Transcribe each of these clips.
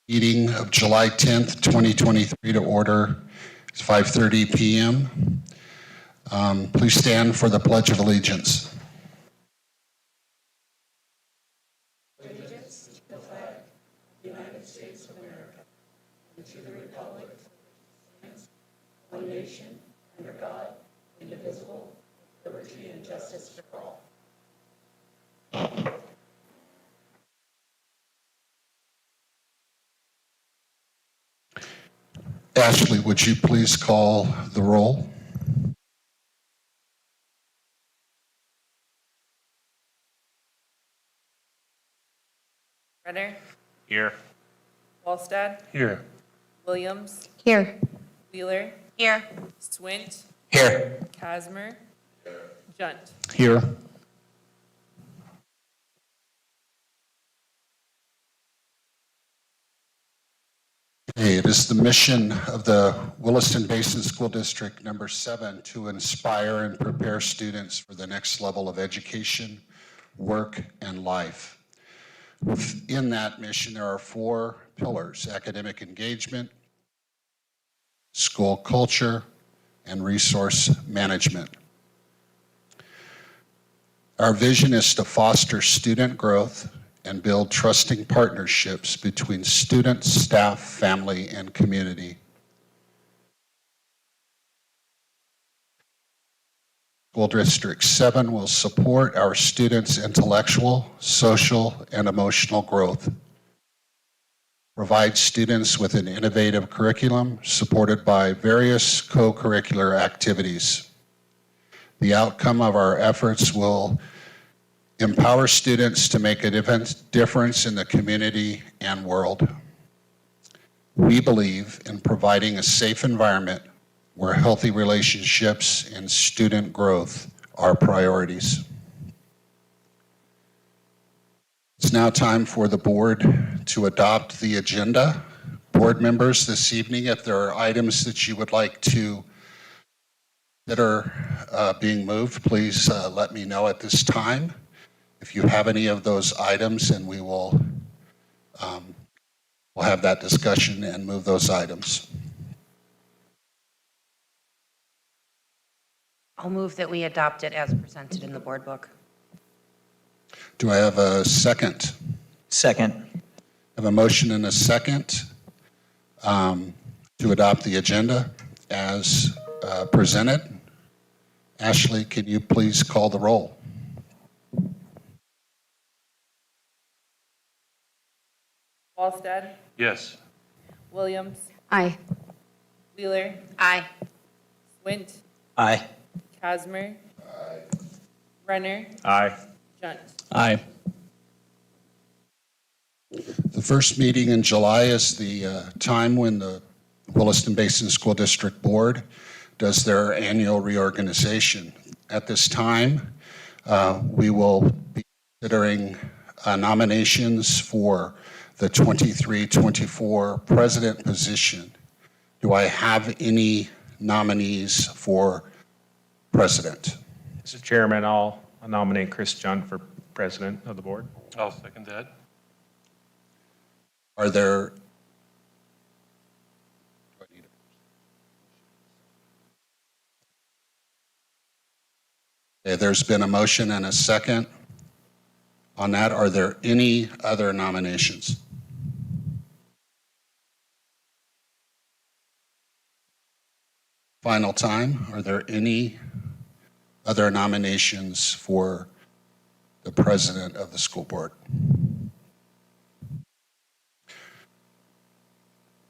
Meeting of July 10th, 2023 to order. It's 5:30 p.m. Please stand for the Pledge of Allegiance. Allegiance to the flag of the United States of America and to the republic for which it stands, one nation, under God, indivisible, with liberty and justice for all. Ashley, would you please call the roll? Renner, Here. Wallstad, Here. Williams, Here. Wheeler, Here. Swint, Here. Casmer, Junt. Here. Okay, it is the mission of the Williston Basin School District number 7 to inspire and prepare students for the next level of education, work, and life. Within that mission, there are 4 pillars: academic engagement, school culture, and resource management. Our vision is to foster student growth and build trusting partnerships between students, staff, family, and community. School District 7 will support our students' intellectual, social, and emotional growth, provide students with an innovative curriculum supported by various co-curricular activities. The outcome of our efforts will empower students to make a difference in the community and world. We believe in providing a safe environment where healthy relationships and student growth are priorities. It's now time for the board to adopt the agenda. Board members, this evening, if there are items that you would like to that are being moved, please let me know at this time. If you have any of those items, and we will we'll have that discussion and move those items. I'll move that we adopt it as presented in the board book. Do I have a second? Second. I have a motion and a second to adopt the agenda as presented. Ashley, can you please call the roll? Wallstad, Yes. Williams, Aye. Wheeler, Aye. Swint, Aye. Casmer, Renner, Aye. Junt. Aye. The first meeting in July is the time when the Williston Basin School District Board does their annual reorganization. At this time, we will be considering nominations for the 23-24 president position. Do I have any nominees for president? Mr. Chairman, I'll nominate Chris Junt for president of the board. I'll second that. Are there Okay, there's been a motion and a second on that. Are there any other nominations? Final time, are there any other nominations for the president of the school board?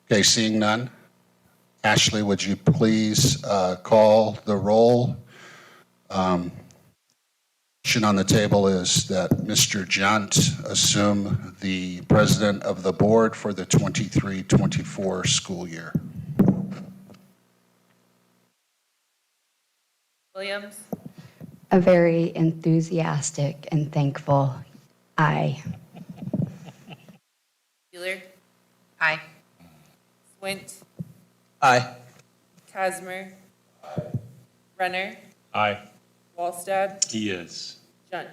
Okay, seeing none. Ashley, would you please call the roll? Motion on the table is that Mr. Junt assume the president of the board for the 23-24 school year. Williams, A very enthusiastic and thankful aye. Wheeler, Aye. Swint, Aye. Casmer, Renner, Aye. Wallstad, Yes. Junt.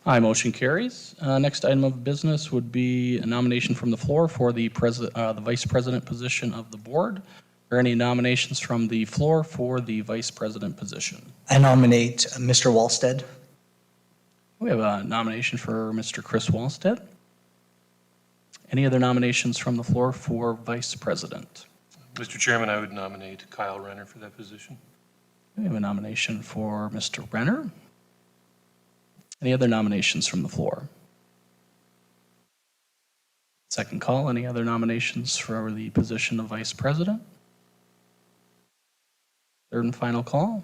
Aye, motion carries. Next item of business would be a nomination from the floor for the vice president position of the board. Are there any nominations from the floor for the vice president position? I nominate Mr. Wallstead. We have a nomination for Mr. Chris Wallstead. Any other nominations from the floor for vice president? Mr. Chairman, I would nominate Kyle Renner for that position. We have a nomination for Mr. Renner. Any other nominations from the floor? Second call, any other nominations for the position of vice president? Third and final call.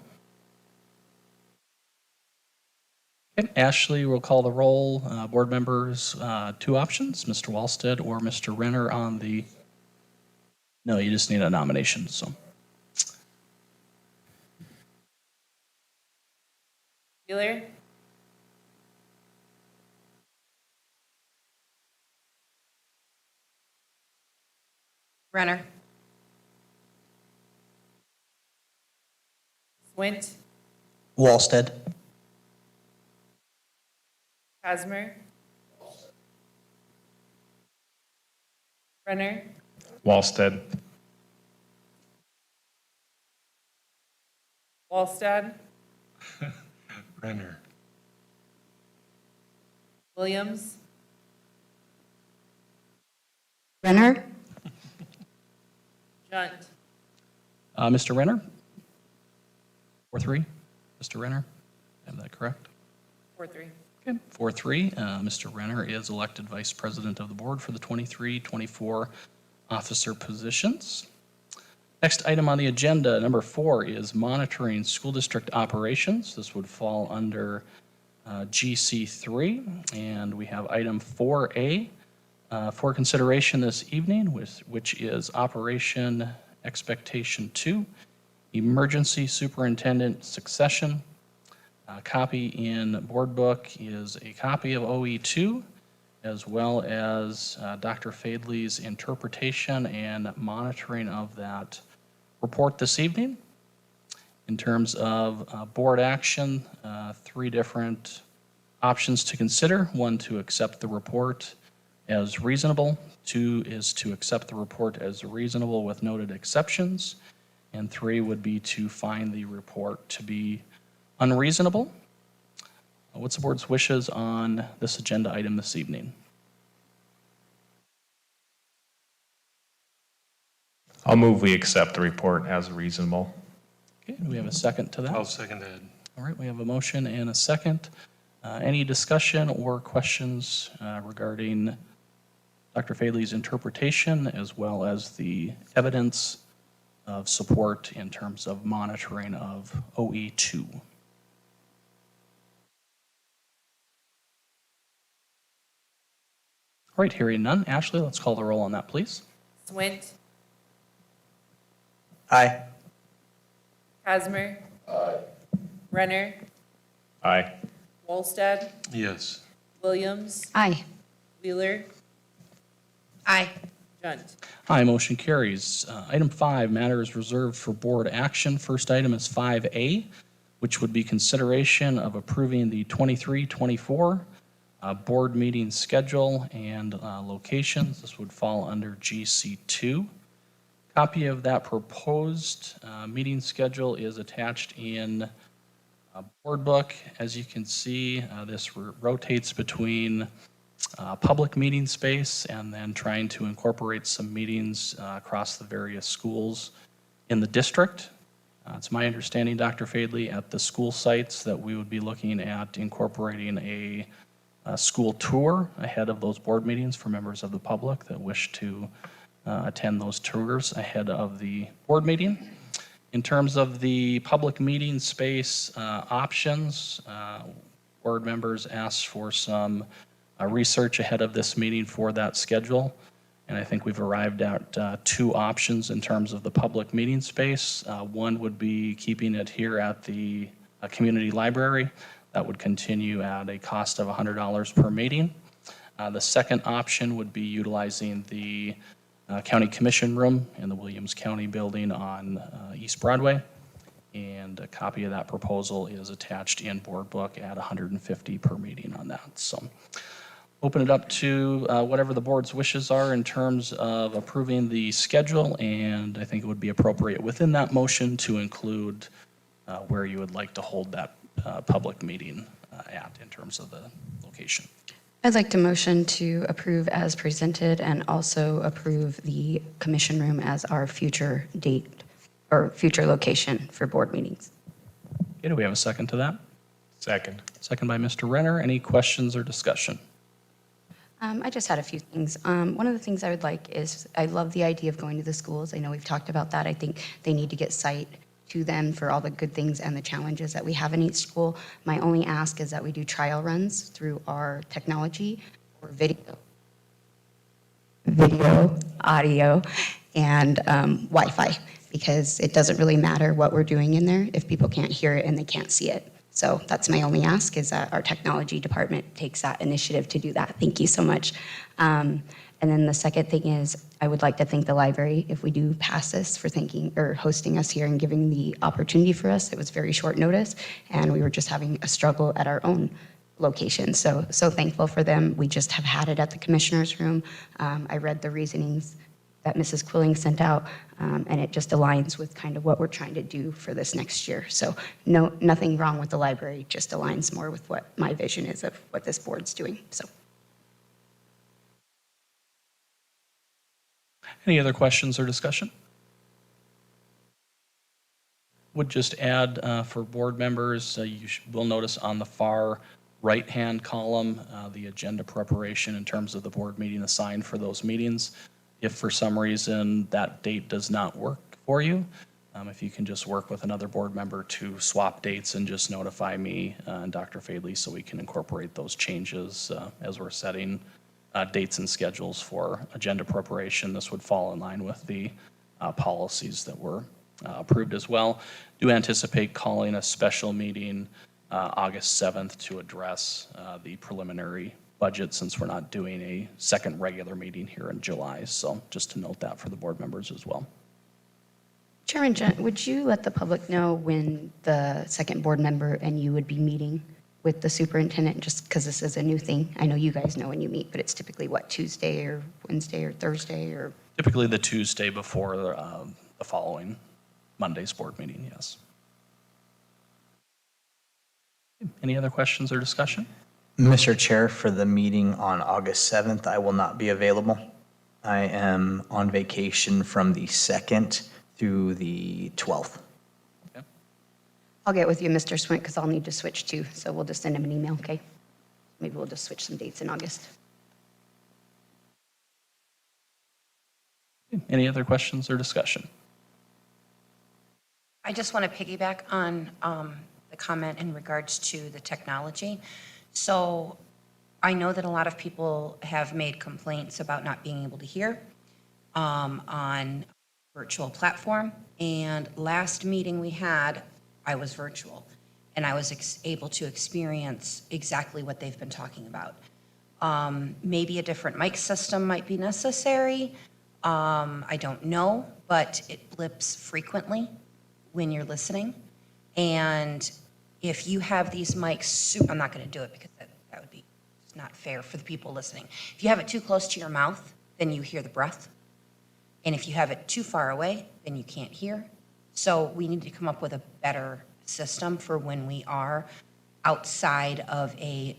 Okay, Ashley will call the roll. Board members, two options, Mr. Wallstead or Mr. Renner on the, no, you just need a nomination, so. Wheeler, Renner. Swint, Wallstead. Casmer, Renner, Wallstead. Wallstad, Renner. Williams, Renner? Junt. Mr. Renner? 4-3, Mr. Renner, have that correct? 4-3. Okay, 4-3, Mr. Renner is elected vice president of the board for the 23-24 officer positions. Next item on the agenda, number 4, is monitoring school district operations. This would fall under GC3, and we have item 4A for consideration this evening, which is Operation Expectation 2, Emergency Superintendent Succession. A copy in board book is a copy of OE2, as well as Dr. Fadley's interpretation and monitoring of that report this evening. In terms of board action, 3 different options to consider. 1, to accept the report as reasonable. 2 is to accept the report as reasonable with noted exceptions. And 3 would be to find the report to be unreasonable. What's the board's wishes on this agenda item this evening? I'll move we accept the report as reasonable. Okay, do we have a second to that? I'll second that. All right, we have a motion and a second. Any discussion or questions regarding Dr. Fadley's interpretation as well as the evidence of support in terms of monitoring of OE2? All right, hearing none. Ashley, let's call the roll on that, please. Swint, Aye. Casmer. Renner, Aye. Wallstad, Yes. Williams, Aye. Wheeler, Aye. Junt. Aye, motion carries. Item 5, matters reserved for board action. First item is 5A, which would be consideration of approving the 23-24 board meeting schedule and locations. This would fall under GC2. Copy of that proposed meeting schedule is attached in a board book. As you can see, this rotates between public meeting space and then trying to incorporate some meetings across the various schools in the district. It's my understanding, Dr. Fadley, at the school sites that we would be looking at incorporating a school tour ahead of those board meetings for members of the public that wish to attend those tours ahead of the board meeting. In terms of the public meeting space options, board members asked for some research ahead of this meeting for that schedule. And I think we've arrived at 2 options in terms of the public meeting space. One would be keeping it here at the community library. That would continue at a cost of $100 per meeting. The second option would be utilizing the County Commission room in the Williams County building on East Broadway. And a copy of that proposal is attached in board book at 150 per meeting on that. So open it up to whatever the board's wishes are in terms of approving the schedule, and I think it would be appropriate within that motion to include where you would like to hold that public meeting at in terms of the location. I'd like to motion to approve as presented and also approve the commission room as our future date or future location for board meetings. Okay, do we have a second to that? Second. Second by Mr. Renner. Any questions or discussion? I just had a few things. One of the things I would like is, I love the idea of going to the schools. I know we've talked about that. I think they need to get sight to them for all the good things and the challenges that we have in each school. My only ask is that we do trial runs through our technology or video, audio, and Wi-Fi, because it doesn't really matter what we're doing in there if people can't hear it and they can't see it. So that's my only ask, is that our technology department takes that initiative to do that. Thank you so much. And then the second thing is, I would like to thank the library if we do pass this for thinking or hosting us here and giving the opportunity for us. It was very short notice, and we were just having a struggle at our own location. So thankful for them. We just have had it at the commissioner's room. I read the reasonings that Mrs. Quilling sent out, and it just aligns with kind of what we're trying to do for this next year. So nothing wrong with the library, just aligns more with what my vision is of what this board's doing. So. Any other questions or discussion? Would just add for board members, you will notice on the far right-hand column, the agenda preparation in terms of the board meeting assigned for those meetings. If for some reason that date does not work for you, if you can just work with another board member to swap dates and just notify me and Dr. Fadley so we can incorporate those changes as we're setting dates and schedules for agenda preparation. This would fall in line with the policies that were approved as well. Do anticipate calling a special meeting August 7th to address the preliminary budget, since we're not doing a second regular meeting here in July. So just to note that for the board members as well. Chairman Gent, would you let the public know when the second board member and you would be meeting with the superintendent, just because this is a new thing? I know you guys know when you meet, but it's typically what, Tuesday or Wednesday or Thursday or? Typically the Tuesday before the following Monday's board meeting, yes. Any other questions or discussion? Mr. Chair, for the meeting on August 7th, I will not be available. I am on vacation from the 2nd through the 12th. Okay. I'll get with you, Mr. Swint, because I'll need to switch too, so we'll just send him an email, okay? Maybe we'll just switch some dates in August. Any other questions or discussion? I just want to piggyback on the comment in regards to the technology. So I know that a lot of people have made complaints about not being able to hear on virtual platform. And last meeting we had, I was virtual, and I was able to experience exactly what they've been talking about. Maybe a different mic system might be necessary. I don't know, but it blips frequently when you're listening. And if you have these mics, I'm not going to do it because that would be not fair for the people listening. If you have it too close to your mouth, then you hear the breath. And if you have it too far away, then you can't hear. So we need to come up with a better system for when we are outside of a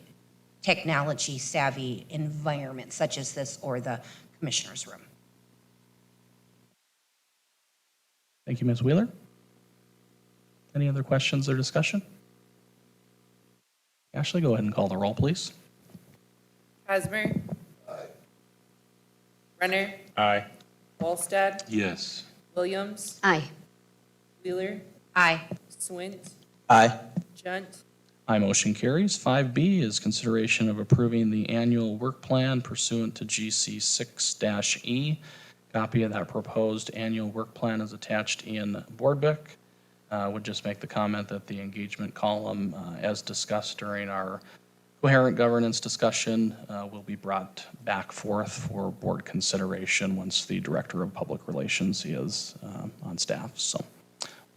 technology savvy environment such as this or the commissioner's room. Thank you, Ms. Wheeler. Any other questions or discussion? Ashley, go ahead and call the roll, please. Hosmer. Aye. Renner. Aye. Wallstad. Yes. Williams. Aye. Wheeler. Aye. Swint. Aye. Junt. Aye, motion carries. 5B is consideration of approving the annual work plan pursuant to GC 6-E. Copy of that proposed annual work plan is attached in board book. Would just make the comment that the engagement column, as discussed during our coherent governance discussion, will be brought back forth for board consideration once the Director of Public Relations is on staff. So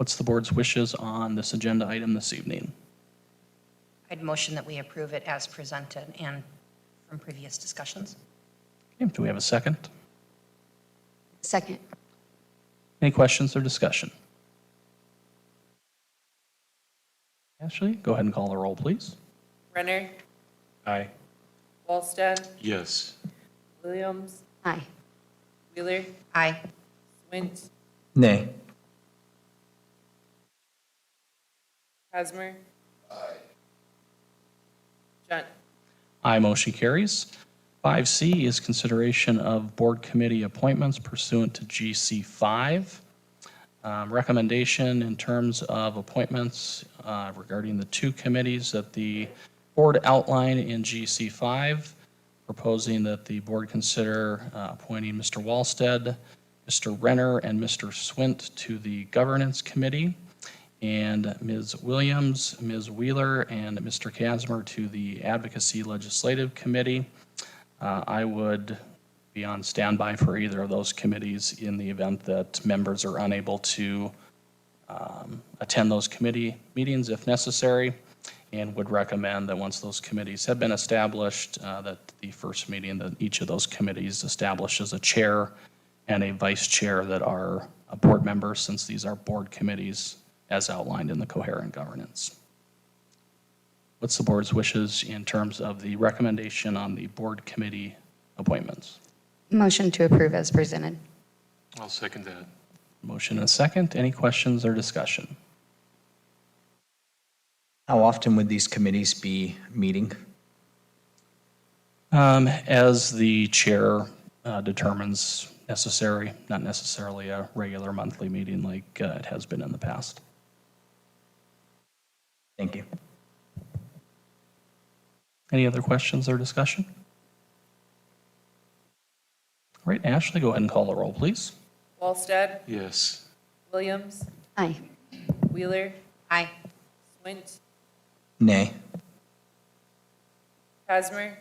What's the board's wishes on this agenda item this evening? I'd motion that we approve it as presented and from previous discussions. Okay, do we have a second? Second. Any questions or discussion? Ashley, go ahead and call the roll, please. Renner, Aye. Wallstad, Yes. Williams, Aye. Wheeler, Aye. Swint, Nay. Hasmer. Junt. Aye, motion carries. 5C is consideration of board committee appointments pursuant to GC 5. Recommendation in terms of appointments regarding the two committees that the board outlined in GC 5, proposing that the board consider appointing Mr. Wallstead, Mr. Renner, and Mr. Swint to the governance committee, and Ms. Williams, Ms. Wheeler, and Mr. Kasmer to the advocacy legislative committee. I would be on standby for either of those committees in the event that members are unable to attend those committee meetings if necessary, and would recommend that once those committees have been established, that the first meeting that each of those committees establishes a chair and a vice chair that are board members, since these are board committees as outlined in the coherent governance. What's the board's wishes in terms of the recommendation on the board committee appointments? Motion to approve as presented. I'll second that. Motion and a second. Any questions or discussion? How often would these committees be meeting? As the chair determines necessary, not necessarily a regular monthly meeting like it has been in the past. Thank you. Any other questions or discussion? All right, Ashley, go ahead and call the roll, please. Wallstad, Yes. Williams, Aye. Wheeler, Aye. Swint, Nay. Hasmer.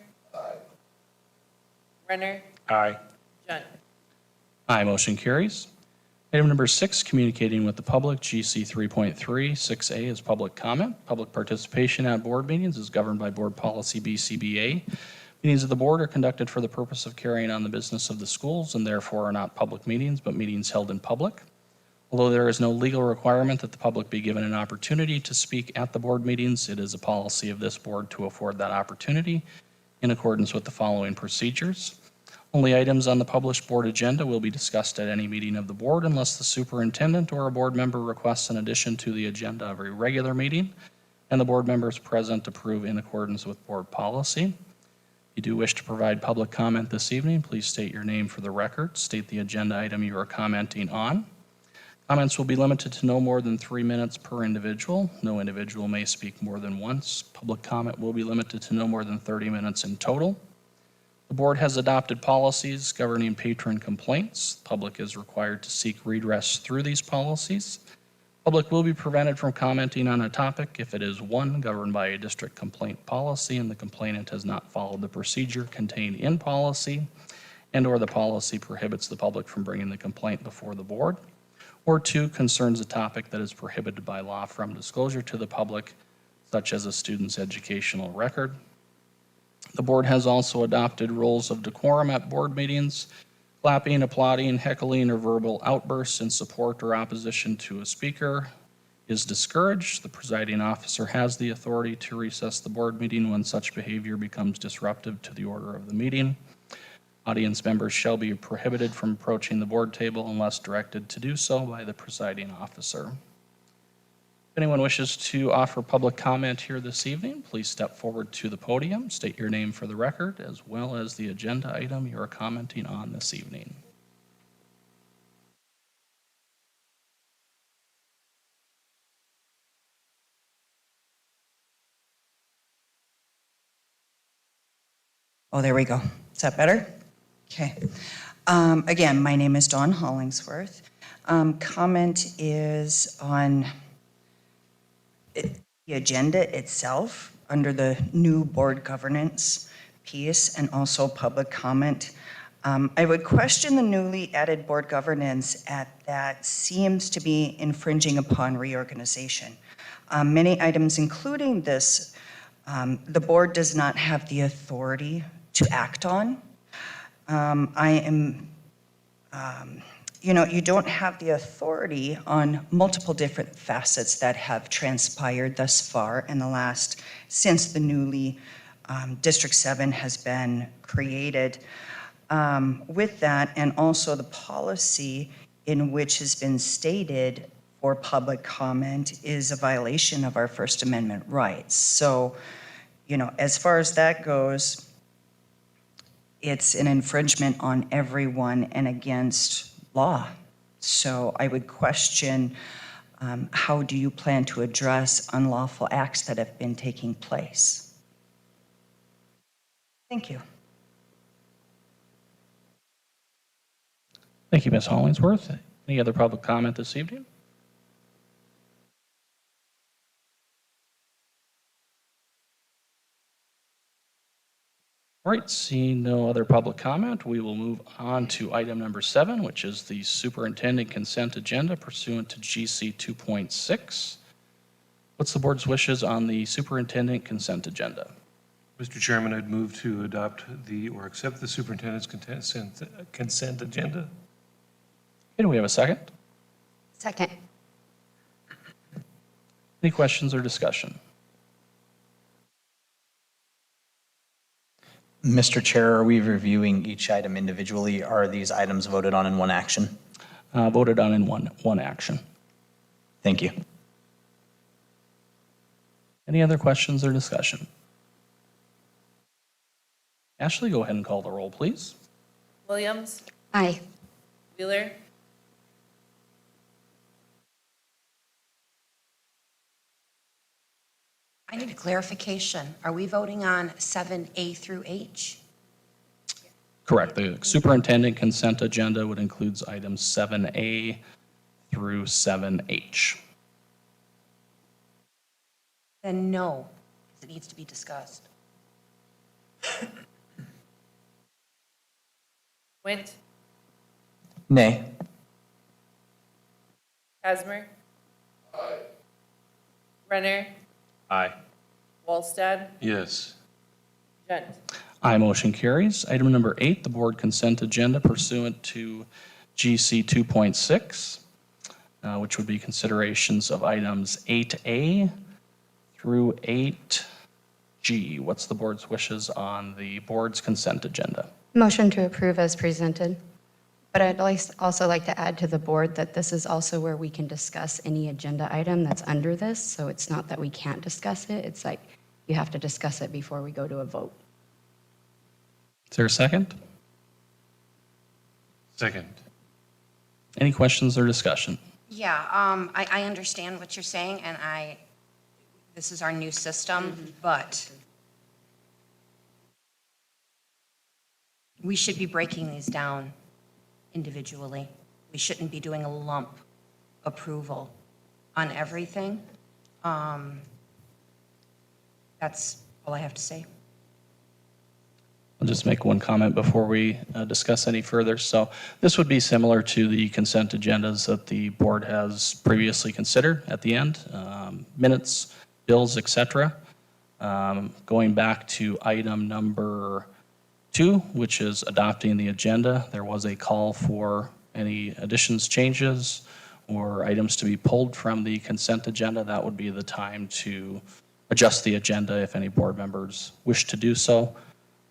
Renner, Aye. Junt. Aye, motion carries. Item number 6, communicating with the public, GC 3.3. 6A is public comment. Public participation at board meetings is governed by Board Policy BCBA. Meetings of the board are conducted for the purpose of carrying on the business of the schools and therefore are not public meetings, but meetings held in public. Although there is no legal requirement that the public be given an opportunity to speak at the board meetings, it is a policy of this board to afford that opportunity in accordance with the following procedures. Only items on the published board agenda will be discussed at any meeting of the board unless the superintendent or a board member requests an addition to the agenda of a regular meeting and the board members present approve in accordance with board policy. If you do wish to provide public comment this evening, please state your name for the record, state the agenda item you are commenting on. Comments will be limited to no more than 3 minutes per individual. No individual may speak more than once. Public comment will be limited to no more than 30 minutes in total. The board has adopted policies governing patron complaints. The public is required to seek redress through these policies. Public will be prevented from commenting on a topic if it is, 1, governed by a district complaint policy and the complainant has not followed the procedure contained in policy, and/or the policy prohibits the public from bringing the complaint before the board, or 2, concerns a topic that is prohibited by law from disclosure to the public, such as a student's educational record. The board has also adopted rules of decorum at board meetings. Clapping, applauding, heckling, or verbal outbursts in support or opposition to a speaker is discouraged. The presiding officer has the authority to recess the board meeting when such behavior becomes disruptive to the order of the meeting. Audience members shall be prohibited from approaching the board table unless directed to do so by the presiding officer. If anyone wishes to offer public comment here this evening, please step forward to the podium, state your name for the record, as well as the agenda item you are commenting on this evening. Oh, there we go. Is that better? Okay. Again, my name is Dawn Hollingsworth. Comment is on the agenda itself under the new board governance piece and also public comment. I would question the newly added board governance that seems to be infringing upon reorganization. Many items, including this, the board does not have the authority to act on. You don't have the authority on multiple different facets that have transpired thus far since the newly District 7 has been created. With that, and also the policy in which has been stated for public comment is a violation of our First Amendment rights. So, as far as that goes, it's an infringement on everyone and against law. So I would question, how do you plan to address unlawful acts that have been taking place? Thank you. Thank you, Ms. Hollingsworth. Any other public comment this evening? All right, seeing no other public comment, we will move on to item number 7, which is the superintendent consent agenda pursuant to GC 2.6. What's the board's wishes on the superintendent consent agenda? Mr. Chairman, I'd move to adopt or accept the superintendent's consent agenda. Okay, do we have a second? Second. Any questions or discussion? Mr. Chair, are we reviewing each item individually? Are these items voted on in one action? Voted on in one action. Thank you. Any other questions or discussion? Ashley, go ahead and call the roll, please. Williams, Aye. Wheeler, I need a clarification. Are we voting on 7A through H? Correct. The superintendent consent agenda would include items 7A through 7H. Then no, because it needs to be discussed. Wint, Nay. Hasmer. Renner, Aye. Wallstad, Yes. Junt. Aye, motion carries. Item number 8, the board consent agenda pursuant to GC 2.6, which would be considerations of items 8A through 8G. What's the board's wishes on the board's consent agenda? Motion to approve as presented. But I'd also like to add to the board that this is also where we can discuss any agenda item that's under this. So it's not that we can't discuss it. It's like you have to discuss it before we go to a vote. Is there a second? Second. Any questions or discussion? Yeah, I understand what you're saying, and this is our new system, but we should be breaking these down individually. We shouldn't be doing a lump approval on everything. That's all I have to say. I'll just make one comment before we discuss any further. So this would be similar to the consent agendas that the board has previously considered at the end, minutes, bills, etc. Going back to item number 2, which is adopting the agenda, there was a call for any additions, changes, or items to be pulled from the consent agenda. That would be the time to adjust the agenda if any board members wish to do so.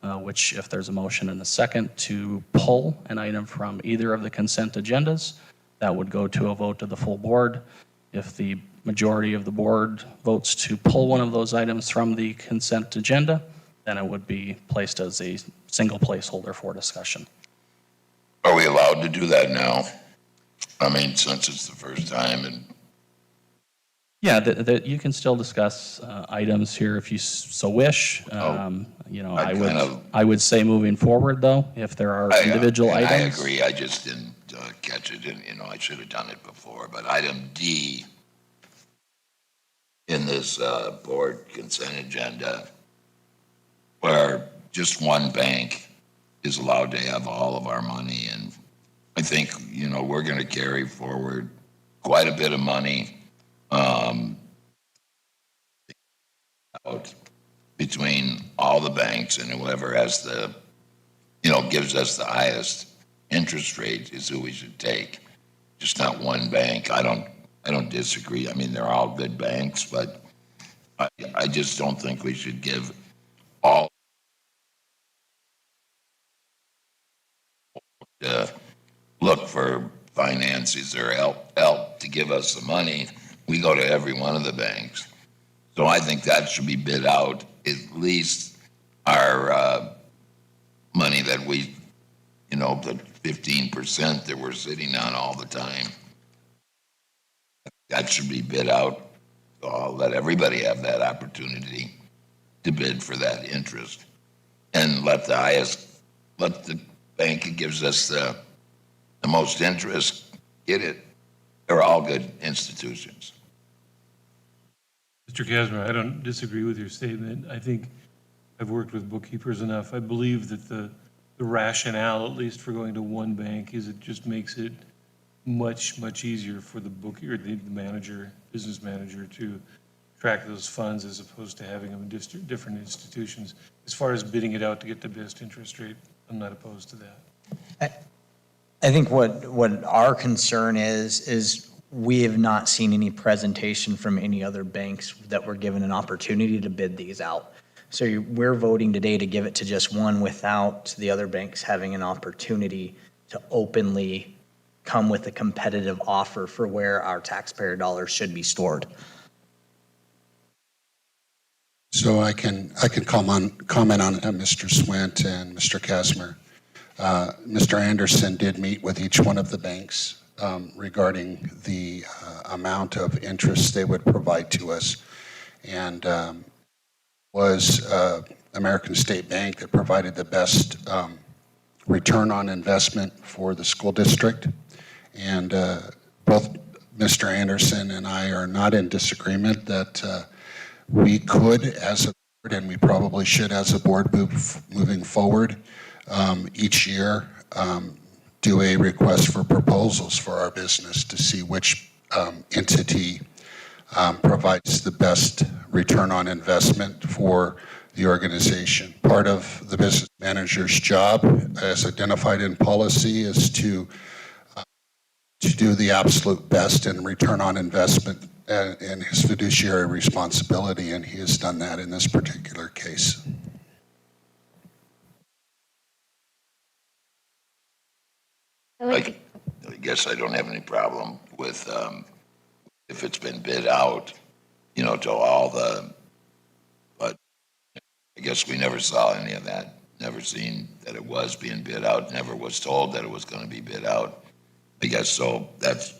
Which, if there's a motion and a second to pull an item from either of the consent agendas, that would go to a vote of the full board. If the majority of the board votes to pull one of those items from the consent agenda, then it would be placed as a single placeholder for discussion. Are we allowed to do that now? I mean, since it's the first time and Yeah, you can still discuss items here if you so wish. I would say moving forward, though, if there are individual and items. I agree, I just didn't catch it, and, I should have done it before. But item D in this board consent agenda, where just one bank is allowed to have all of our money. And I think, we're going to carry forward quite a bit of money out between all the banks, and whoever has gives us the highest interest rate is who we should take. Just not one bank. I don't disagree. I mean, they're all good banks, but I just don't think we should give all look for finances or help to give us the money. We go to every one of the banks. So I think that should be bid out, at least our money that we, the 15% that we're sitting on all the time. That should be bid out. So I'll let everybody have that opportunity to bid for that interest. And let the bank that gives us the most interest get it. They're all good institutions. Mr. Casmer, I don't disagree with your statement. I think I've worked with bookkeepers enough. I believe that the rationale, at least for going to one bank, is it just makes it much, much easier for the bookie or the manager, business manager, to track those funds as opposed to having them in different institutions. As far as bidding it out to get the best interest rate, I'm not opposed to that. I think what our concern is we have not seen any presentation from any other banks that were given an opportunity to bid these out. So we're voting today to give it to just one without the other banks having an opportunity to openly come with a competitive offer for where our taxpayer dollars should be stored. So I can comment on Mr. Swint and Mr. Casmer. Mr. Anderson did meet with each one of the banks regarding the amount of interest they would provide to us, and was American State Bank that provided the best return on investment for the school district. And both Mr. Anderson and I are not in disagreement that we could, as a board, and we probably should as a board moving forward, each year do a request for proposals for our business to see which entity provides the best return on investment for the organization. Part of the business manager's job, as identified in policy, is to do the absolute best in return on investment and his fiduciary responsibility, and he has done that in this particular case. I guess I don't have any problem with if it's been bid out, to all but I guess we never saw any of that. Never seen that it was being bid out. Never was told that it was going to be bid out. I guess so. That's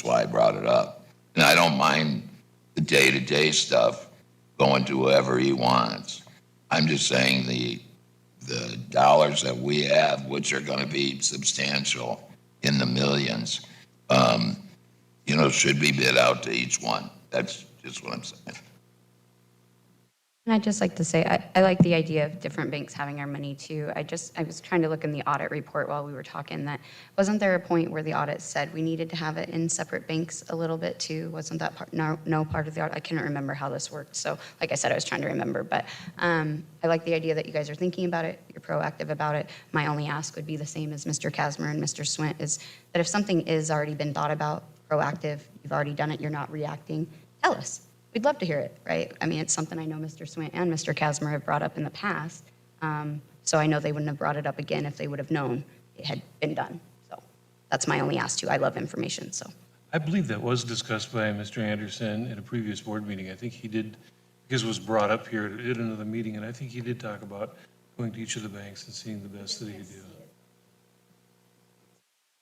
why I brought it up. And I don't mind the day-to-day stuff going to whoever he wants. I'm just saying the dollars that we have, which are going to be substantial in the millions, should be bid out to each one. That's just what I'm saying. And I'd just like to say, I like the idea of different banks having our money too. I was trying to look in the audit report while we were talking, that wasn't there a point where the audit said we needed to have it in separate banks a little bit too? Wasn't that part, no part of the audit? I can't remember how this worked. So like I said, I was trying to remember, but I like the idea that you guys are thinking about it. You're proactive about it. My only ask would be the same as Mr. Casmer and Mr. Swint, is that if something is already been thought about, proactive, you've already done it, you're not reacting, tell us. We'd love to hear it, right? I mean, it's something I know Mr. Swint and Mr. Casmer have brought up in the past. So I know they wouldn't have brought it up again if they would have known it had been done. So that's my only ask too. I love information, so. I believe that was discussed by Mr. Anderson in a previous board meeting. I think he did, because it was brought up here at another meeting, and I think he did talk about going to each of the banks and seeing the best that he could do.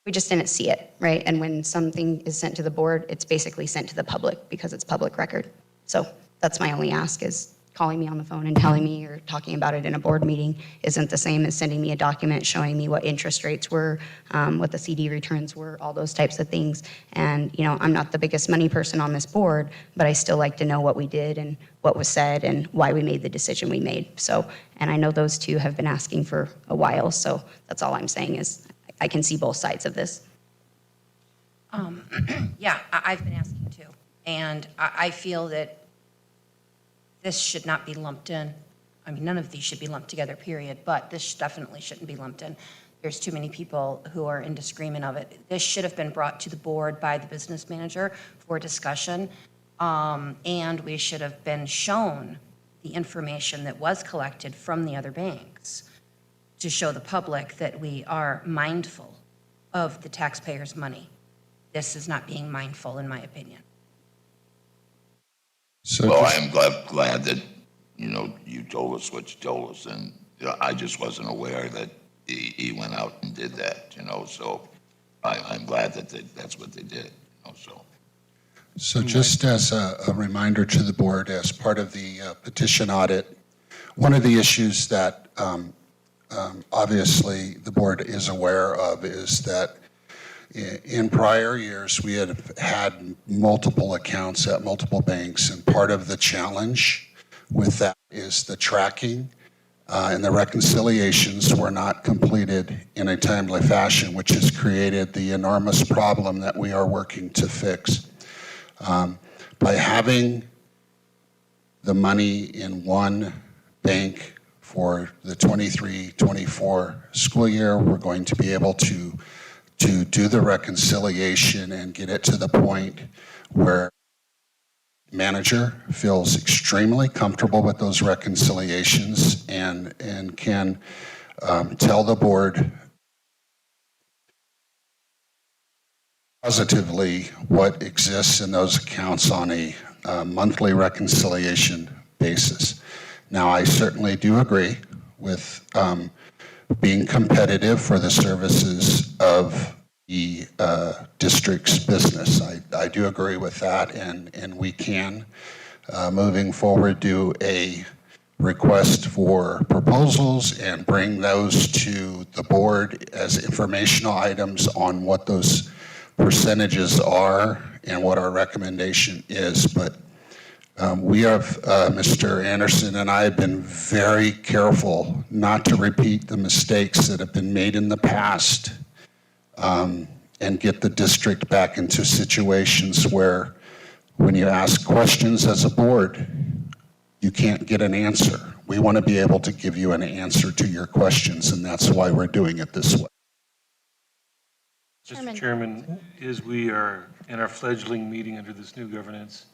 We just didn't see it, right? And when something is sent to the board, it's basically sent to the public because it's public record. So that's my only ask, is calling me on the phone and telling me or talking about it in a board meeting isn't the same as sending me a document showing me what interest rates were, what the CD returns were, all those types of things. And, you know, I'm not the biggest money person on this board, but I still like to know what we did and what was said and why we made the decision we made. So, and I know those two have been asking for a while, so that's all I'm saying is I can see both sides of this. Yeah, I've been asking too. And I feel that this should not be lumped in. I mean, none of these should be lumped together, period, but this definitely shouldn't be lumped in. There's too many people who are in disagreement of it. This should have been brought to the board by the business manager for discussion, and we should have been shown the information that was collected from the other banks to show the public that we are mindful of the taxpayers' money. This is not being mindful, in my opinion. So Well, just- I am glad that, you know, you told us what you told us, and, you know, I just wasn't aware that he went out and did that, you know, so I'm glad that that's what they did, you know, so. So just as a reminder to the board, as part of the petition audit, one of the issues that obviously the board is aware of is that in prior years, we had multiple accounts at multiple banks, and part of the challenge with that is the tracking and the reconciliations were not completed in a timely fashion, which has created the enormous problem that we are working to fix. By having the money in one bank for the 23-24 school year, we're going to be able to do the reconciliation and get it to the point where manager feels extremely comfortable with those reconciliations and can tell the board positively what exists in those accounts on a monthly reconciliation basis. Now, I certainly do agree with being competitive for the services of the district's business. I do agree with that, and we can, moving forward, do a request for proposals and bring those to the board as informational items on what those percentages are and what our recommendation is. But we have, Mr. Anderson and I have been very careful not to repeat the mistakes that have been made in the past and get the district back into situations where when you ask questions as a board, you can't get an answer. We want to be able to give you an answer to your questions, and that's why we're doing it this way. Mr. Chairman, as we are in our fledgling meeting under this new governance,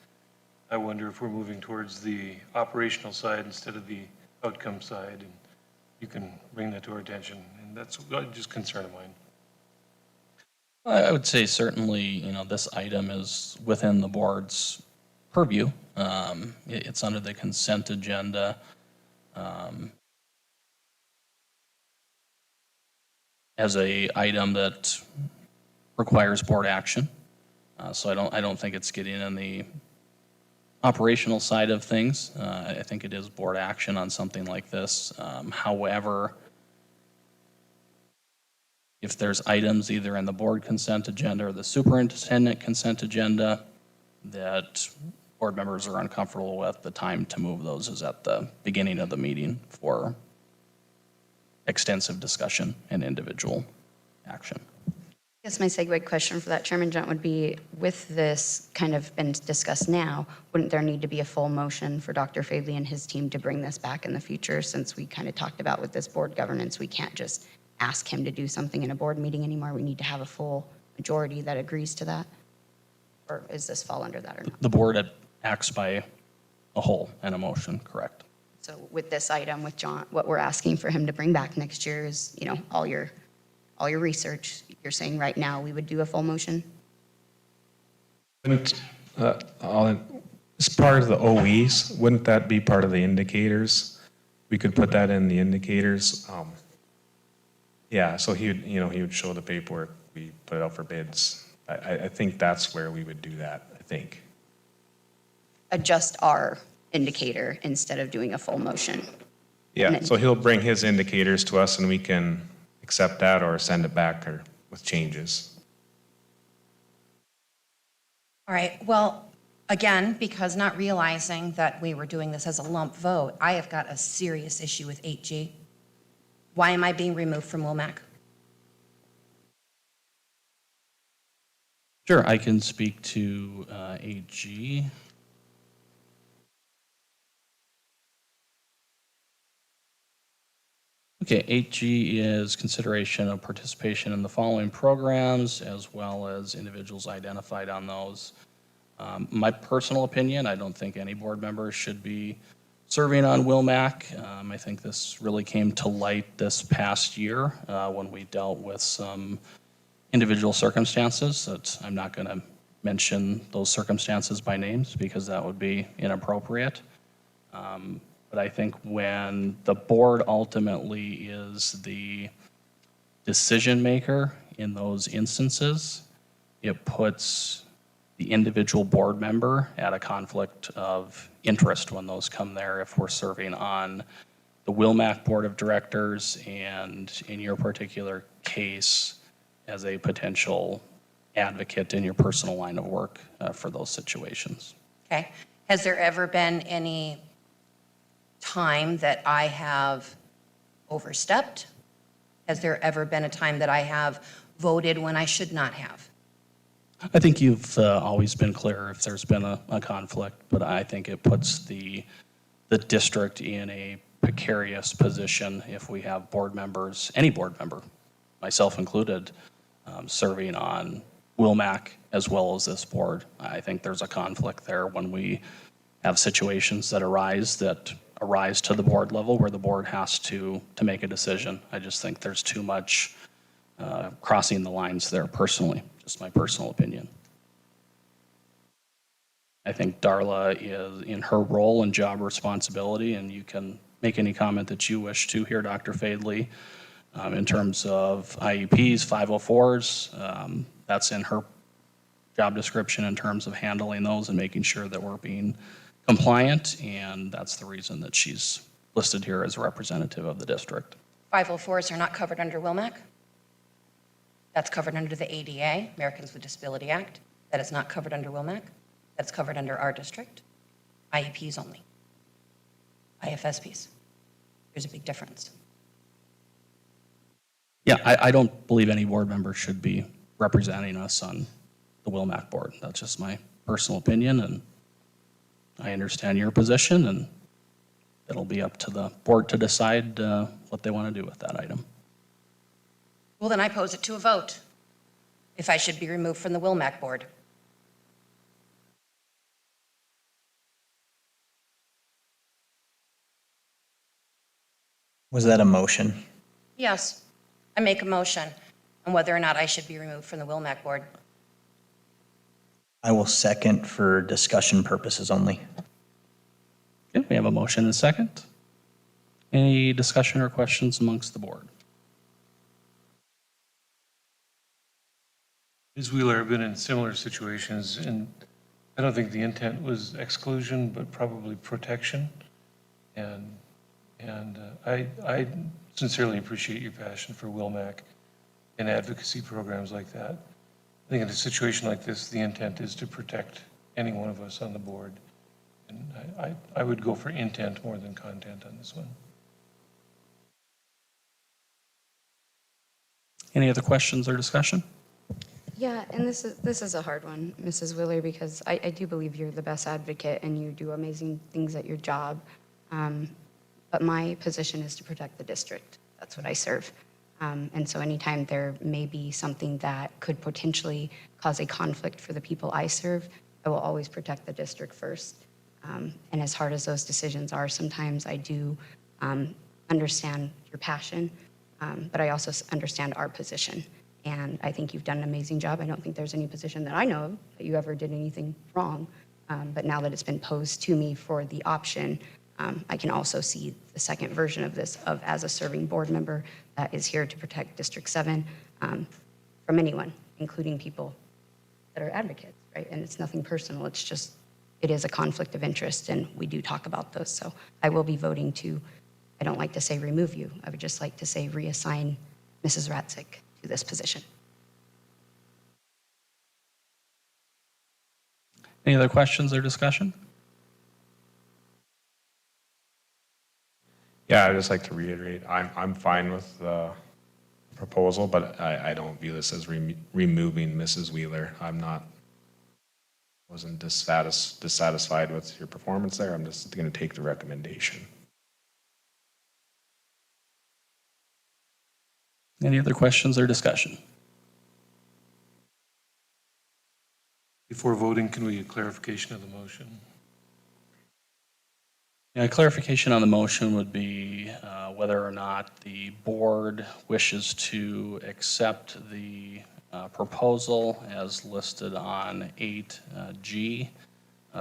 I wonder if we're moving towards the operational side instead of the outcome side, and you can bring that to our attention, and that's just concern of mine. I would say certainly, you know, this item is within the board's purview. It's under the consent agenda. As a item that requires board action. So I don't think it's getting in the operational side of things. I think it is board action on something like this. However, if there's items either in the board consent agenda or the superintendent consent agenda that board members are uncomfortable with, the time to move those is at the beginning of the meeting for extensive discussion and individual action. I guess my segue question for that, Chairman Junt, would be, with this kind of been discussed now, wouldn't there need to be a full motion for Dr. Fadley and his team to bring this back in the future? Since we kind of talked about with this board governance, we can't just ask him to do something in a board meeting anymore. We need to have a full majority that agrees to that? Or is this fall under that or not? The board acts by a whole and a motion, correct? So with this item, with John, what we're asking for him to bring back next year is, you know, all your research. You're saying right now we would do a full motion? Wouldn't, as part of the OEs, wouldn't that be part of the indicators? We could put that in the indicators. Yeah, so he would show the paperwork, we put it out for bids. I think that's where we would do that, I think. Adjust our indicator instead of doing a full motion. Yeah, so he'll bring his indicators to us and we can accept that or send it back or with changes. All right, well, again, because not realizing that we were doing this as a lump vote, I have got a serious issue with 8G. Why am I being removed from WILMAC? Sure, I can speak to 8G. Okay, 8G is consideration of participation in the following programs as well as individuals identified on those. My personal opinion, I don't think any board member should be serving on WILMAC. I think this really came to light this past year when we dealt with some individual circumstances that I'm not going to mention those circumstances by names because that would be inappropriate. But I think when the board ultimately is the decision maker in those instances, it puts the individual board member at a conflict of interest when those come there if we're serving on the WILMAC Board of Directors and in your particular case as a potential advocate in your personal line of work for those situations. Okay. Has there ever been any time that I have overstepped? Has there ever been a time that I have voted when I should not have? I think you've always been clear if there's been a conflict, but I think it puts the district in a precarious position if we have board members, any board member, myself included, serving on WILMAC as well as this board. I think there's a conflict there when we have situations that arise to the board level where the board has to make a decision. I just think there's too much crossing the lines there personally, just my personal opinion. I think Darla is in her role and job responsibility, and you can make any comment that you wish to here, Dr. Fadley, in terms of IEPs, 504s. That's in her job description in terms of handling those and making sure that we're being compliant, and that's the reason that she's listed here as a representative of the district. 504s are not covered under WILMAC. That's covered under the ADA, Americans with Disability Act. That is not covered under WILMAC. That's covered under our district. IEPs only. IFSPs. There's a big difference. Yeah, I don't believe any board member should be representing us on the WILMAC board. That's just my personal opinion, and I understand your position, and it'll be up to the board to decide what they want to do with that item. Well, then I pose it to a vote. If I should be removed from the WILMAC board. Was that a motion? Yes, I make a motion on whether or not I should be removed from the WILMAC board. I will second for discussion purposes only. Okay, we have a motion and a second. Any discussion or questions amongst the board? Ms. Wheeler, I've been in similar situations, and I don't think the intent was exclusion, but probably protection. And I sincerely appreciate your passion for WILMAC and advocacy programs like that. I think in a situation like this, the intent is to protect any one of us on the board. And I would go for intent more than content on this one. Any other questions or discussion? Yeah, and this is a hard one, Mrs. Wheeler, because I do believe you're the best advocate and you do amazing things at your job. But my position is to protect the district. That's what I serve. And so anytime there may be something that could potentially cause a conflict for the people I serve, I will always protect the district first. And as hard as those decisions are, sometimes I do understand your passion, but I also understand our position. And I think you've done an amazing job. I don't think there's any position that I know of that you ever did anything wrong. But now that it's been posed to me for the option, I can also see the second version of this as a serving board member that is here to protect District 7 from anyone, including people that are advocates, right? And it's nothing personal. It's just it is a conflict of interest, and we do talk about those. So I will be voting to, I don't like to say remove you, I would just like to say reassign Mrs. Ratzick to this position. Any other questions or discussion? Yeah, I'd just like to reiterate, I'm fine with the proposal, but I don't view this as removing Mrs. Wheeler. Wasn't dissatisfied with your performance there. I'm just going to take the recommendation. Any other questions or discussion? Before voting, can we get clarification of the motion? Yeah, clarification on the motion would be whether or not the board wishes to accept the proposal as listed on 8G,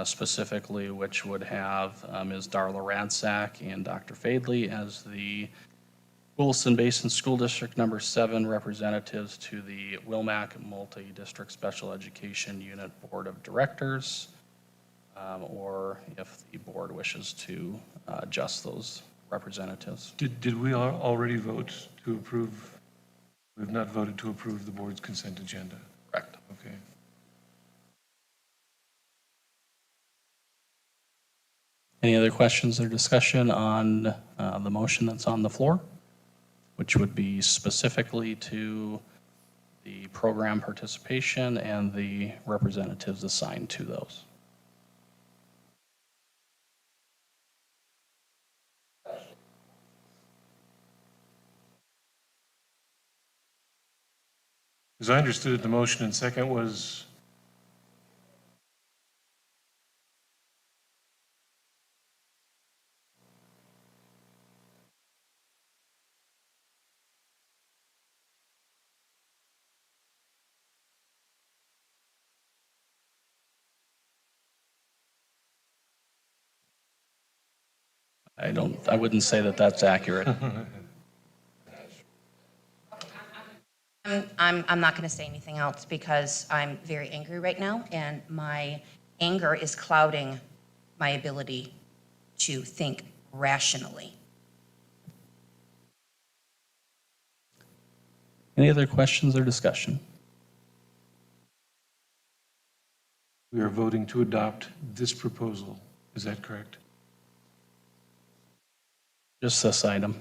specifically which would have Ms. Darla Ransack and Dr. Fadley as the Williston Basin School District Number 7 representatives to the Wilmac Multi-District Special Education Unit Board of Directors, or if the board wishes to adjust those representatives. Did we already vote to approve? We have not voted to approve the board's consent agenda. Correct. Okay. Any other questions or discussion on the motion that's on the floor, which would be specifically to the program participation and the representatives assigned to those? As I understood it, the motion and second was, I wouldn't say that that's accurate. I'm not going to say anything else because I'm very angry right now, and my anger is clouding my ability to think rationally. Any other questions or discussion? we are voting to adopt this proposal. Is that correct? Just this item,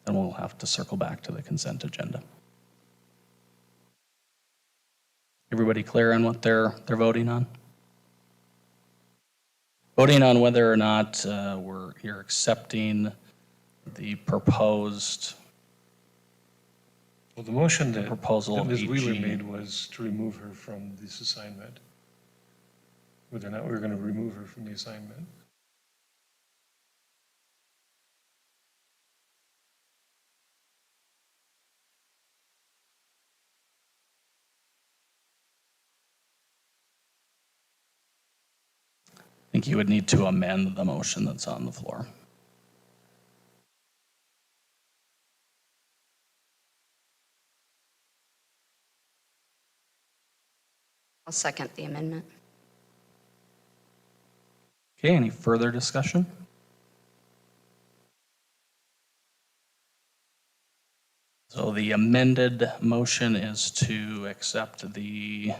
and we'll have to circle back to the consent agenda. Everybody clear on what they're voting on? Voting on whether or not you're accepting the proposed Well, the motion that proposal of Ms. Wheeler 8G. made was to remove her from this assignment. Whether or not we were going to remove her from the assignment. I think you would need to amend the motion that's on the floor. I'll second the amendment. Okay, any further discussion? So the amended motion is to accept the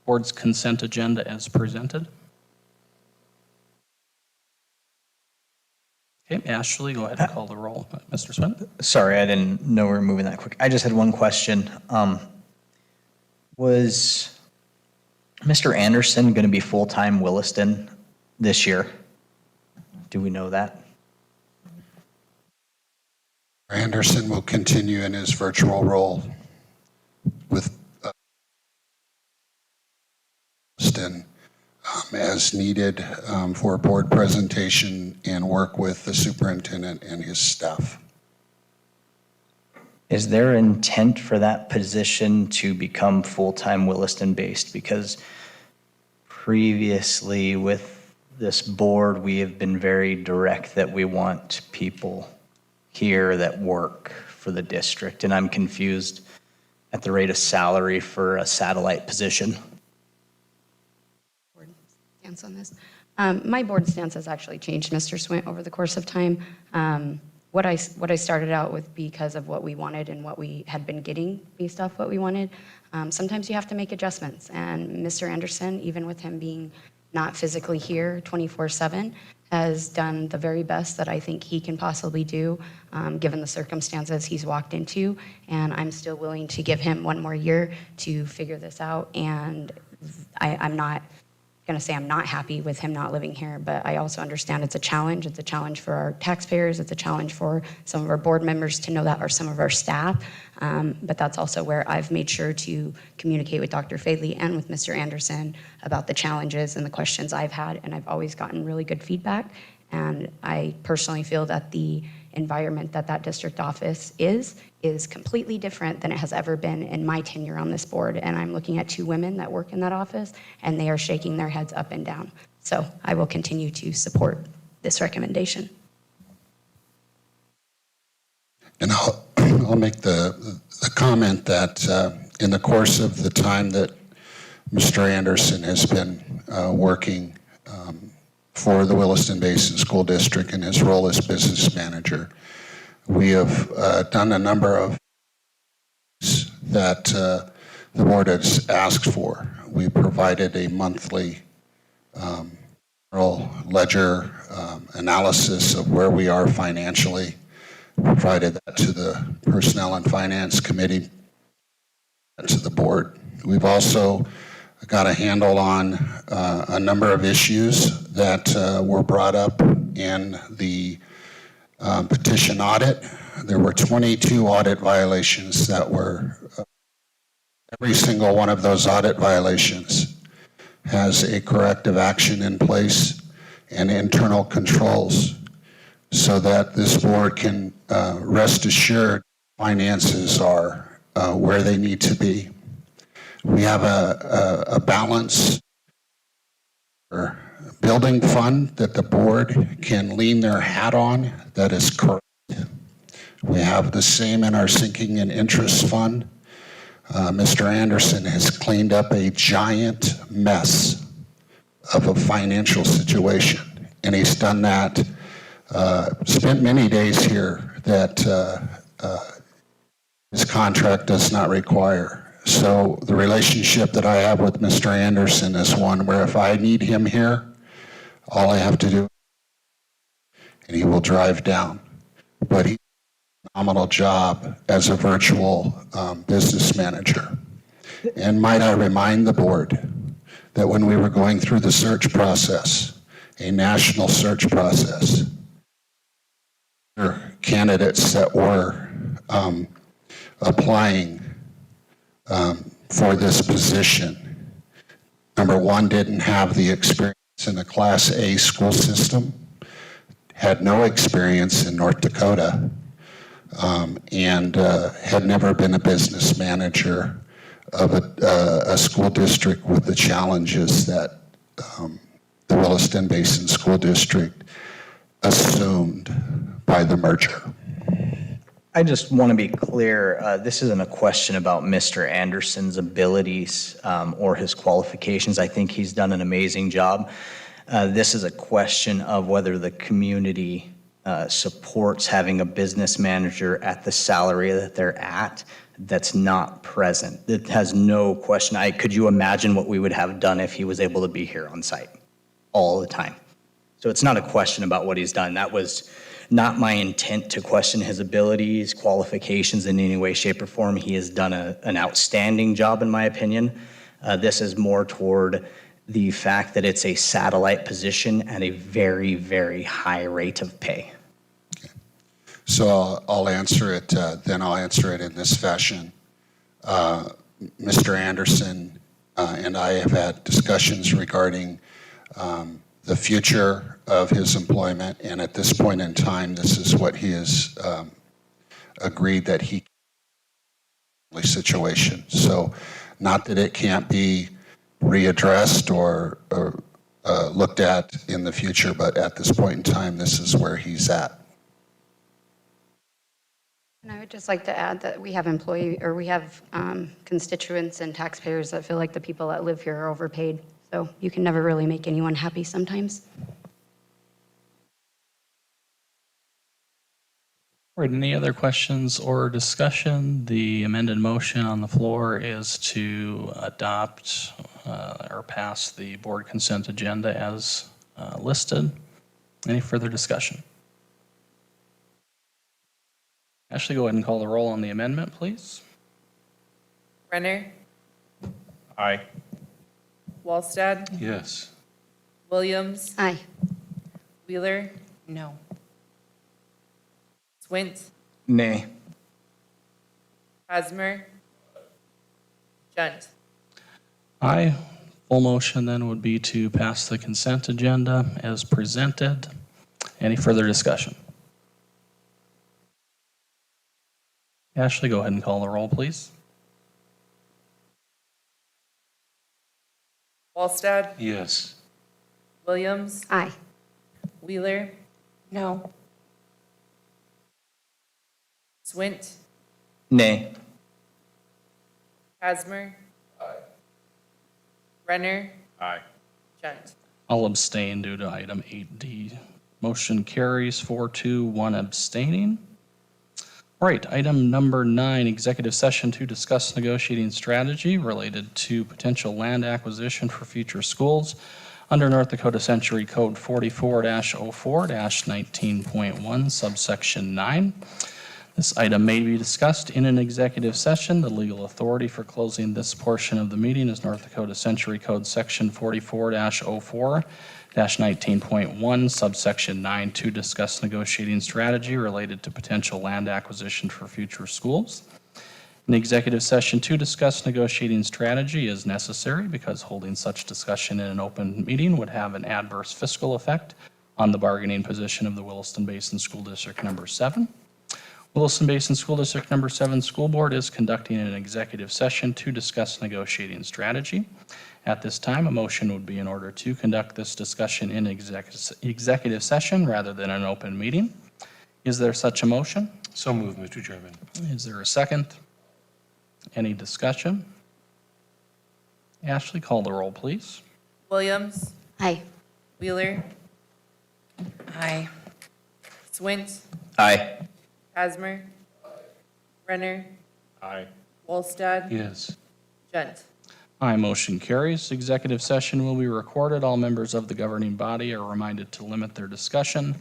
board's consent agenda as presented. Okay, Ashley, go ahead and call the roll. Mr. Swint? Sorry, I didn't know we were moving that quick. I just had one question. Was Mr. Anderson going to be full-time Williston this year? Do we know that? Anderson will continue in his virtual role with Williston as needed for board presentation and work with the superintendent and his staff. Is there intent for that position to become full-time Williston-based? Because previously with this board, we have been very direct that we want people here that work for the district, and I'm confused at the rate of salary for a satellite position. Yeah. stance on this. My board stance has actually changed, Mr. Swint, over the course of time. What I started out with because of what we wanted and what we had been getting based off what we wanted, sometimes you have to make adjustments. And Mr. Anderson, even with him being not physically here 24/7, has done the very best that I think he can possibly do, given the circumstances he's walked into. And I'm still willing to give him one more year to figure this out. And I'm not going to say I'm not happy with him not living here, but I also understand it's a challenge. It's a challenge for our taxpayers. It's a challenge for some of our board members to know that, or some of our staff. But that's also where I've made sure to communicate with Dr. Fadley and with Mr. Anderson about the challenges and the questions I've had, and I've always gotten really good feedback. And I personally feel that the environment that district office is completely different than it has ever been in my tenure on this board. And I'm looking at 2 women that work in that office, and they are shaking their heads up and down. So I will continue to support this recommendation. And I'll make the comment that in the course of the time that Mr. Anderson has been working for the Williston Basin School District in his role as business manager, we have done a number of things that the board has asked for. We provided a monthly general ledger analysis of where we are financially. We provided that to the Personnel and Finance Committee and to the board. We've also got a handle on a number of issues that were brought up in the petition audit. There were 22 audit violations that were, every single one of those audit violations has a corrective action in place and internal controls so that this board can rest assured finances are where they need to be. We have a balance building fund that the board can lean their hat on that is correct. We have the same in our sinking and interest fund. Mr. Anderson has cleaned up a giant mess of a financial situation, and he's done that, spent many days here that his contract does not require. So the relationship that I have with Mr. Anderson is one where if I need him here, all I have to do, and he will drive down. But he did a phenomenal job as a virtual business manager. And might I remind the board that when we were going through the search process, a national search process, candidates that were applying for this position, number one, didn't have the experience in the Class A school system, had no experience in North Dakota, and had never been a business manager of a school district with the challenges that the Williston Basin School District assumed by the merger. I just want to be clear, this isn't a question about Mr. Anderson's abilities or his qualifications. I think he's done an amazing job. This is a question of whether the community supports having a business manager at the salary that they're at that's not present. It has no question. Could you imagine what we would have done if he was able to be here on site all the time? So it's not a question about what he's done. That was not my intent to question his abilities, qualifications in any way, shape, or form. He has done an outstanding job, in my opinion. This is more toward the fact that it's a satellite position at a very, very high rate of pay. Okay. So I'll answer it, then I'll answer it in this fashion. Mr. Anderson and I have had discussions regarding the future of his employment, and at this point in time, this is what he has agreed that he situation. So not that it can't be readdressed or looked at in the future, but at this point in time, this is where he's at. And I would just like to add that we have constituents and taxpayers that feel like the people that live here are overpaid. So you can never really make anyone happy sometimes. All right, any other questions or discussion? The amended motion on the floor is to adopt or pass the board consent agenda as listed. Any further discussion? Ashley, go ahead and call the roll on the amendment, please. Renner, Aye. Wallstad, Yes. Williams, Aye. Wheeler, No. Swint, Nay. Hosmer, Junt. Aye. Full motion then would be to pass the consent agenda as presented. Any further discussion? Ashley, go ahead and call the roll, please. Wallstad, Yes. Williams, Aye. Wheeler, No. Swint, Nay. Hosmer, Renner, Aye. Junt. I'll abstain due to item 8D. Motion carries 4-2, one abstaining. All right, item number 9, executive session to discuss negotiating strategy related to potential land acquisition for future schools under North Dakota Century Code 44-04-19.1, subsection 9. This item may be discussed in an executive session. The legal authority for closing this portion of the meeting is North Dakota Century Code Section 44-04-19.1, subsection 9, to discuss negotiating strategy related to potential land acquisition for future schools. An executive session to discuss negotiating strategy is necessary because holding such discussion in an open meeting would have an adverse fiscal effect on the bargaining position of the Williston Basin School District Number 7. Williston Basin School District Number 7 School Board is conducting an executive session to discuss negotiating strategy. At this time, a motion would be in order to conduct this discussion in executive session rather than an open meeting. Is there such a motion? So moved, Mr. Chairman. Is there a second? Any discussion? Ashley, call the roll, please. Williams, Aye. Wheeler, Aye. Swint, Aye. Hosmer, Renner, Aye. Wallstad, Yes. Junt. Aye, motion carries. Executive session will be recorded. All members of the governing body are reminded to limit their discussion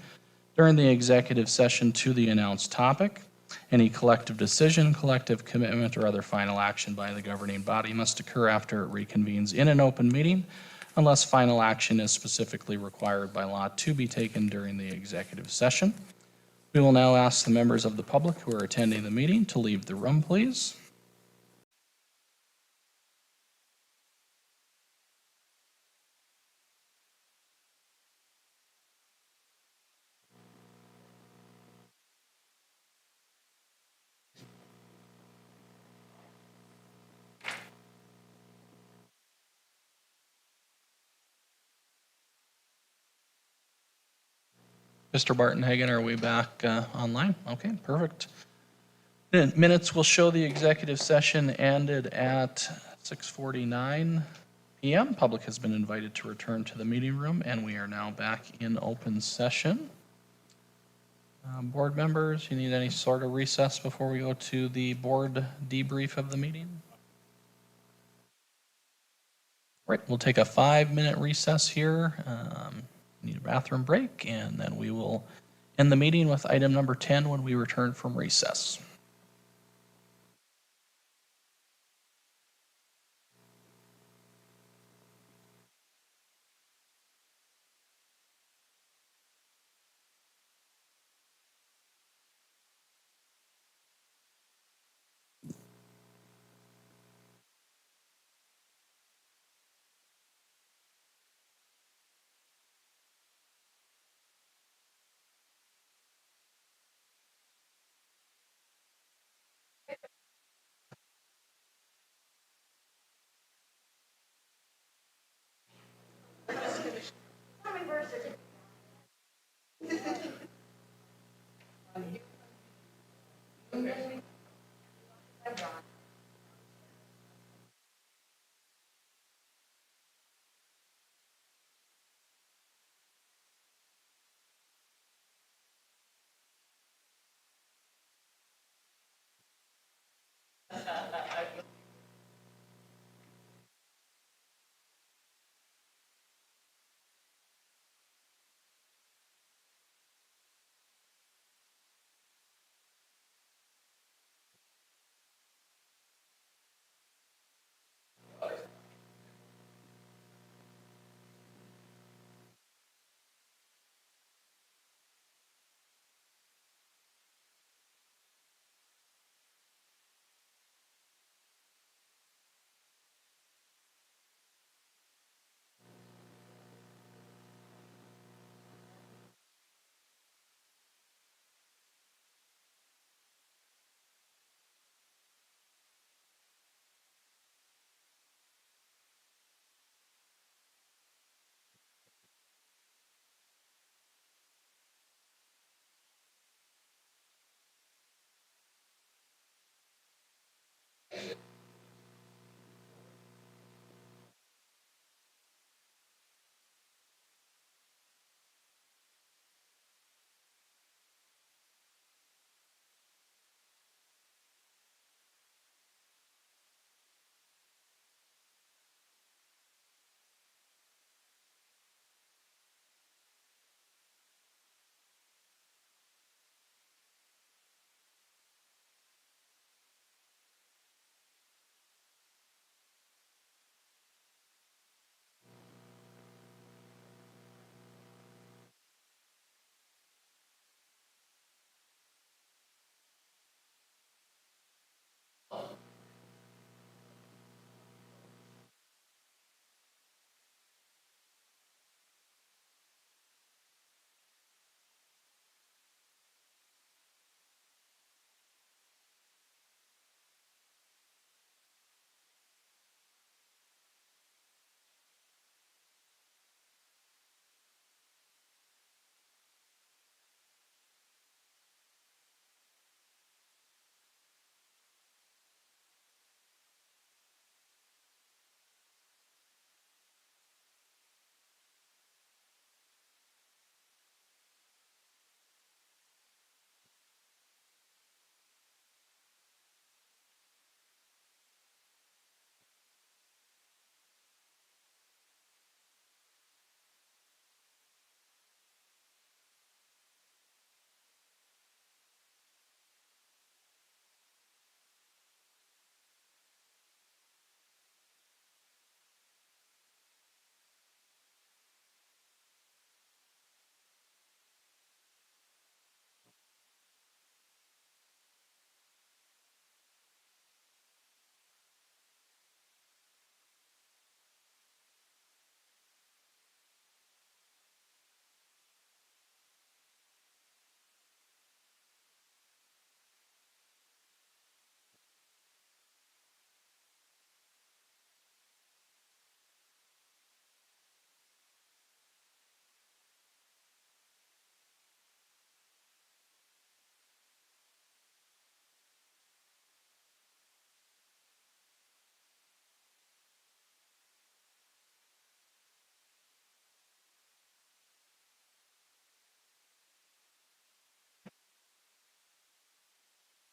during the executive session to the announced topic. Any collective decision, collective commitment, or other final action by the governing body must occur after it reconvenes in an open meeting unless final action is specifically required by law to be taken during the executive session. We will now ask the members of the public who are attending the meeting to leave the room, please. Mr. Bartonhagen, are we back online? Okay, perfect. The minutes will show the executive session ended at 6:49 PM. Public has been invited to return to the meeting room, and we are now back in open session. Board members, you need any sort of recess before we go to the board debrief of the meeting? Right, we'll take a 5-minute recess here. Need a bathroom break, and then we will end the meeting with item number 10 when we return from recess.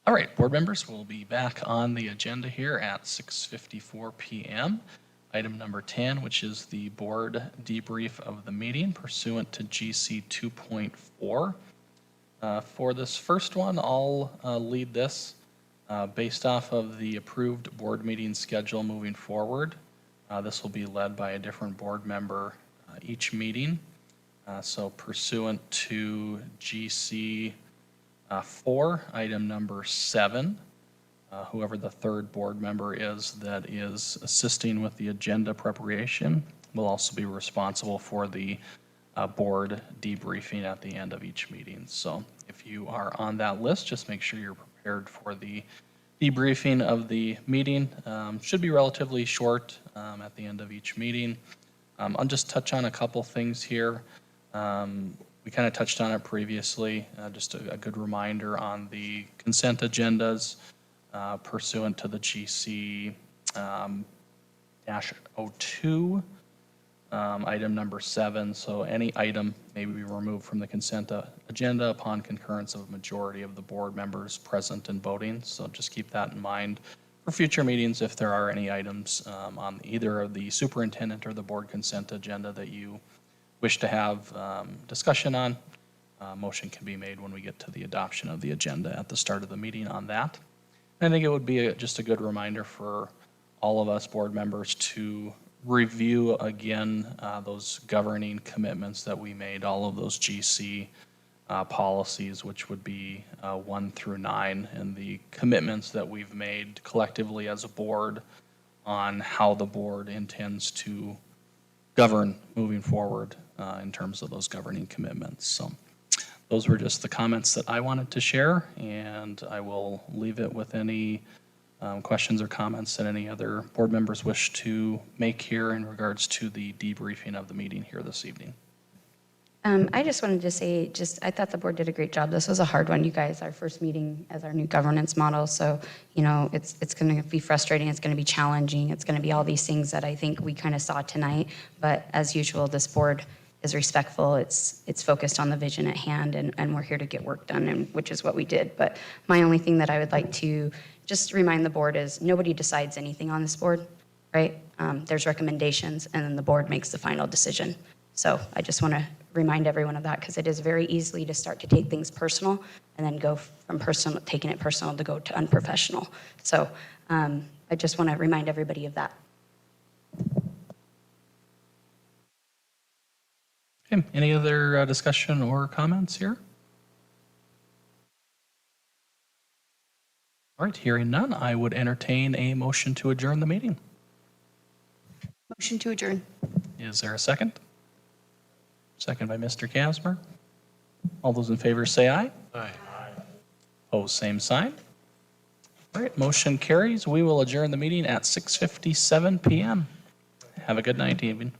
All right, board members, we'll be back on the agenda here at 6:54 PM. Item number 10, which is the board debrief of the meeting pursuant to GC 2.4. For this first one, I'll lead this based off of the approved board meeting schedule moving forward. This will be led by a different board member each meeting. So pursuant to GC 4, item number 7, whoever the third board member is that is assisting with the agenda preparation will also be responsible for the board debriefing at the end of each meeting. So if you are on that list, just make sure you're prepared for the debriefing of the meeting. Should be relatively short at the end of each meeting. I'll just touch on a couple things here. We kind of touched on it previously, just a good reminder on the consent agendas pursuant to the GC -02, item number 7. So any item may be removed from the consent agenda upon concurrence of a majority of the board members present and voting. So just keep that in mind for future meetings if there are any items on either of the superintendent or the board consent agenda that you wish to have discussion on. Motion can be made when we get to the adoption of the agenda at the start of the meeting on that. I think it would be just a good reminder for all of us board members to review again those governing commitments that we made, all of those GC policies, which would be 1 through 9, and the commitments that we've made collectively as a board on how the board intends to govern moving forward in terms of those governing commitments. So those were just the comments that I wanted to share, and I will leave it with any questions or comments that any other board members wish to make here in regards to the debriefing of the meeting here this evening. I just wanted to say, I thought the board did a great job. This was a hard one, you guys, our first meeting as our new governance model. So, it's going to be frustrating. It's going to be challenging. It's going to be all these things that I think we kind of saw tonight. But as usual, this board is respectful. It's focused on the vision at hand, and we're here to get work done, and which is what we did. But my only thing that I would like to just remind the board is nobody decides anything on this board, right? There's recommendations, and then the board makes the final decision. So I just want to remind everyone of that, because it is very easy to start to take things personal and then go from taking it personal to go to unprofessional. So I just want to remind everybody of that. Okay, any other discussion or comments here? All right, hearing none, I would entertain a motion to adjourn the meeting. Motion to adjourn. Is there a second? Second by Mr. Kasmer. All those in favor say aye. Aye. Opposed, same sign. All right, motion carries. We will adjourn the meeting at 6:57 PM. Have a good night, evening.